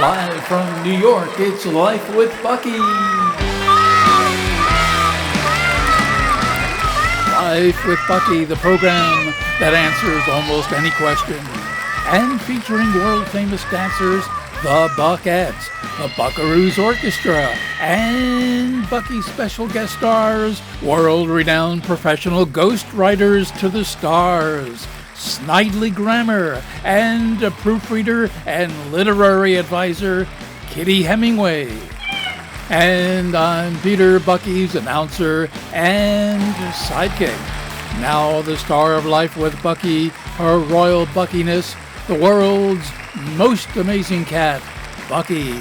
Live from New York, it's Life with Bucky. Life with Bucky, the program that answers almost any question. And featuring world-famous dancers, the Buckettes, the Buckaroos Orchestra, and Bucky's special guest stars, world-renowned professional ghostwriters to the stars, Snidely grammar, and a proofreader and literary advisor, Kitty Hemingway. And I'm Peter, Bucky's announcer and sidekick. Now the star of Life with Bucky, her royal Buckiness, the world's most amazing cat, Bucky.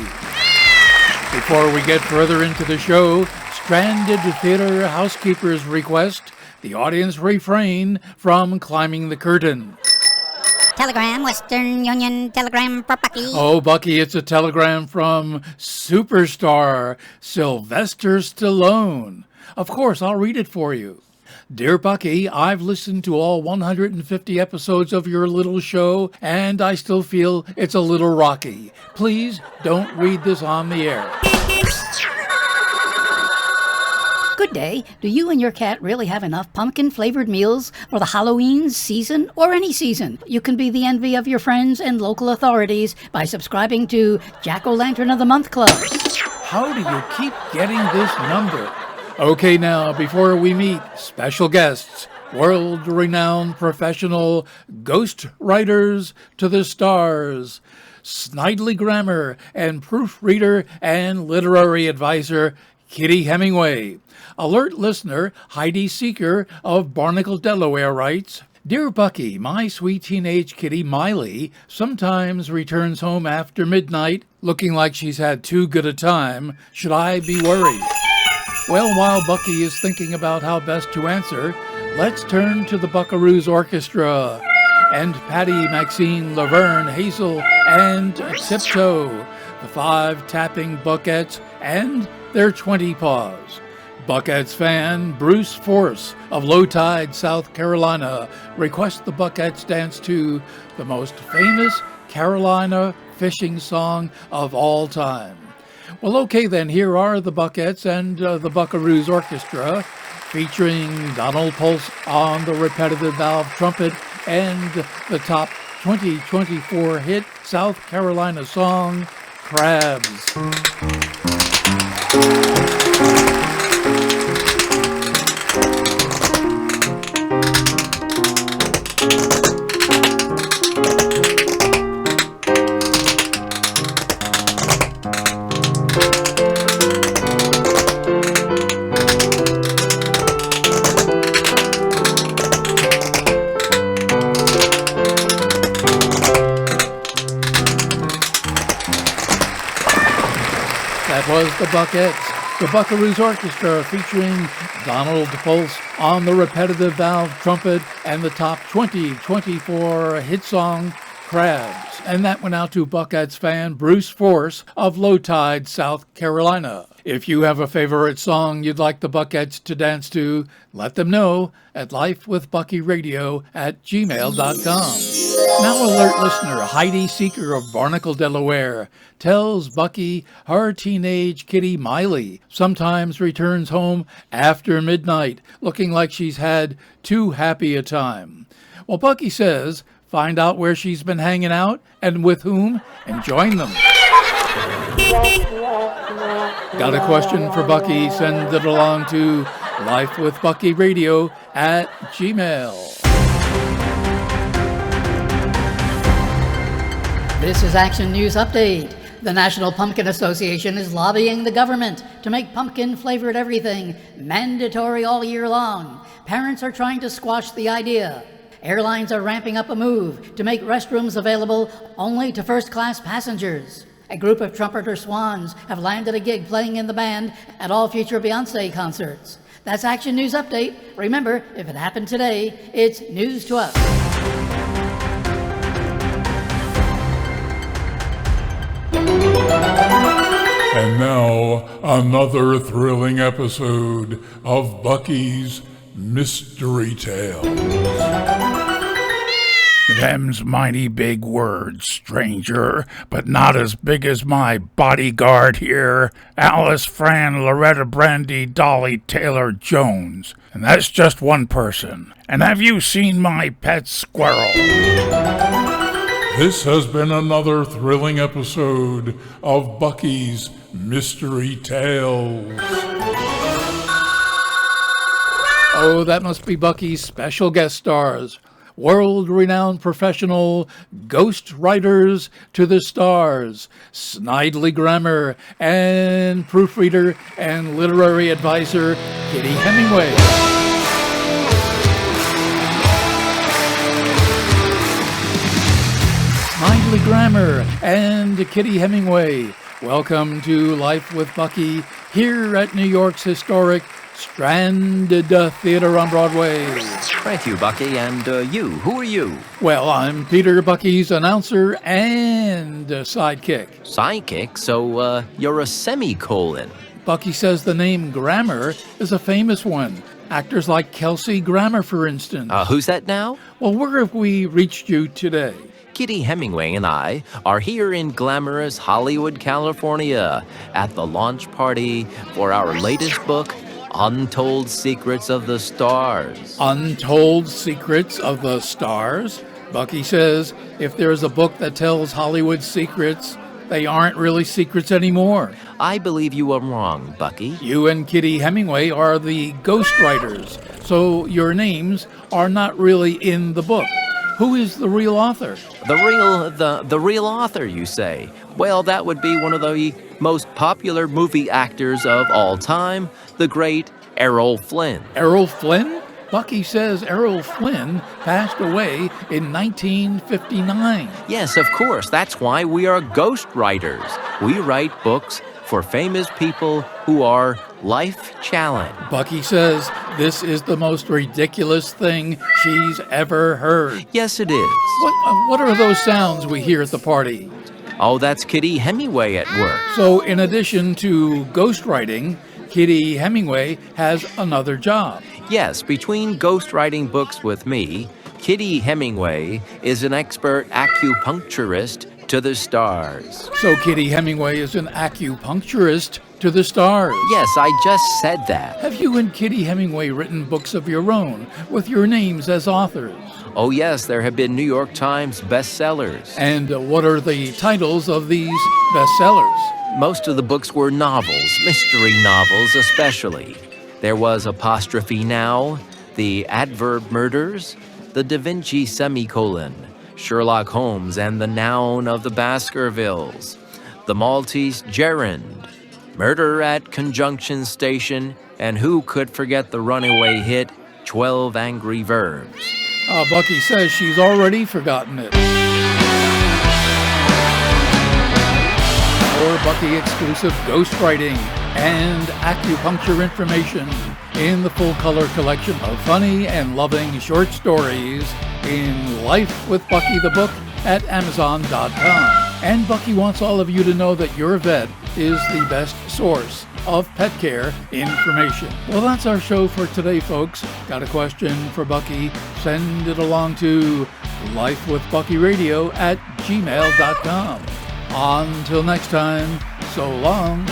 Before we get further into the show, Stranded Theater Housekeeper's request, the audience refrain from climbing the curtain. Telegram, Western Union, telegram for Bucky. Oh, Bucky, it's a telegram from superstar Sylvester Stallone. Of course, I'll read it for you. Dear Bucky, I've listened to all 150 episodes of your little show, and I still feel it's a little rocky. Please don't read this on the air. Good day. Do you and your cat really have enough pumpkin-flavored meals for the Halloween season or any season? You can be the envy of your friends and local authorities by subscribing to Jack-O-Lantern of the Month Club. How do you keep getting this number? Okay, now, before we meet special guests, world-renowned professional ghost writers to the stars, Snidely grammar and proofreader and literary advisor, Kitty Hemingway. Alert listener Heidi Seeker of Barnacle, Delaware writes, Dear Bucky, my sweet teenage kitty Miley sometimes returns home after midnight looking like she's had too good a time. Should I be worried? Well, while Bucky is thinking about how best to answer, let's turn to the Buckaroos Orchestra and Patty, Maxine, Laverne, Hazel, and Tiptoe, the 5 tapping Buckettes and their 20 paws. Buckettes fan Bruce Force of Low Tide, South Carolina requests the Buckettes dance to the most famous Carolina fishing song of all time. Well, okay then, here are the Buckettes and the Buckaroos Orchestra featuring Donald Pulse on the repetitive valve trumpet and the top 2024 hit South Carolina song, Crabs. That was the Buckettes, the Buckaroos Orchestra featuring Donald Pulse on the repetitive valve trumpet and the top 2024 hit song, Crabs. And that went out to Buckettes fan Bruce Force of Low Tide, South Carolina. If you have a favorite song you'd like the Buckettes to dance to, let them know at lifewithbuckyradio@gmail.com. Now alert listener Heidi Seeker of Barnacle, Delaware tells Bucky her teenage kitty Miley sometimes returns home after midnight looking like she's had too happy a time. Well, Bucky says, find out where she's been hanging out and with whom and join them. Got a question for Bucky? Send it along to lifewithbuckyradio@gmail. This is Action News Update. The National Pumpkin Association is lobbying the government to make pumpkin-flavored everything mandatory all year long. Parents are trying to squash the idea. Airlines are ramping up a move to make restrooms available only to first-class passengers. A group of trumpeter swans have landed a gig playing in the band at all future Beyoncé concerts. That's Action News Update. Remember, if it happened today, it's news to us. And now, another thrilling episode of Bucky's Mystery Tales. Them's mighty big words, stranger, but not as big as my bodyguard here, Alice Fran Loretta Brandy Dolly Taylor Jones. And that's just one person. And have you seen my pet squirrel? This has been another thrilling episode of Bucky's Mystery Tales. Oh, that must be Bucky's special guest stars. World-renowned professional ghost writers to the stars, Snidely grammar and proofreader and literary advisor Kitty Hemingway. Snidely grammar and Kitty Hemingway, welcome to Life with Bucky here at New York's historic Strand Theater on Broadway. Thank you, Bucky. And you, who are you? Well, I'm Peter, Bucky's announcer and sidekick. Sidekick? So, you're a semicolon. Bucky says the name Grammer is a famous one. Actors like Kelsey Grammer, for instance. Who's that now? Well, where have we reached you today? Kitty Hemingway and I are here in glamorous Hollywood, California at the launch party for our latest book, Untold Secrets of the Stars. Untold Secrets of the Stars? Bucky says if there's a book that tells Hollywood secrets, they aren't really secrets anymore. I believe you are wrong, Bucky. You and Kitty Hemingway are the ghostwriters, so your names are not really in the book. Who is the real author? The real author, you say? Well, that would be one of the most popular movie actors of all time, the great Errol Flynn. Errol Flynn? Bucky says Errol Flynn passed away in 1959. Yes, of course. That's why we are ghost writers. We write books for famous people who are life-challenged. Bucky says this is the most ridiculous thing she's ever heard. Yes, it is. What are those sounds we hear at the party? Oh, that's Kitty Hemingway at work. So in addition to ghostwriting, Kitty Hemingway has another job. Yes, between ghostwriting books with me, Kitty Hemingway is an expert acupuncturist to the stars. So Kitty Hemingway is an acupuncturist to the stars. Yes, I just said that. Have you and Kitty Hemingway written books of your own with your names as authors? Oh yes, there have been New York Times bestsellers. And what are the titles of these bestsellers? Most of the books were novels, mystery novels especially. There was Apostrophe Now, The Adverb Murders, The Da Vinci Semicolon, Sherlock Holmes and the Noun of the Baskervilles, The Maltese Gerund, Murder at Conjunction Station, and who could forget the runaway hit, 12 Angry Verbs. Bucky says she's already forgotten it. More Bucky exclusive ghostwriting and acupuncture information in the full color collection of funny and loving short stories in Life with Bucky the Book at Amazon.com. And Bucky wants all of you to know that your vet is the best source of pet care information. Well, that's our show for today, folks. Got a question for Bucky? Send it along to lifewithbuckyradio at gmail.com. Until next time, so long.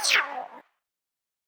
Ciao.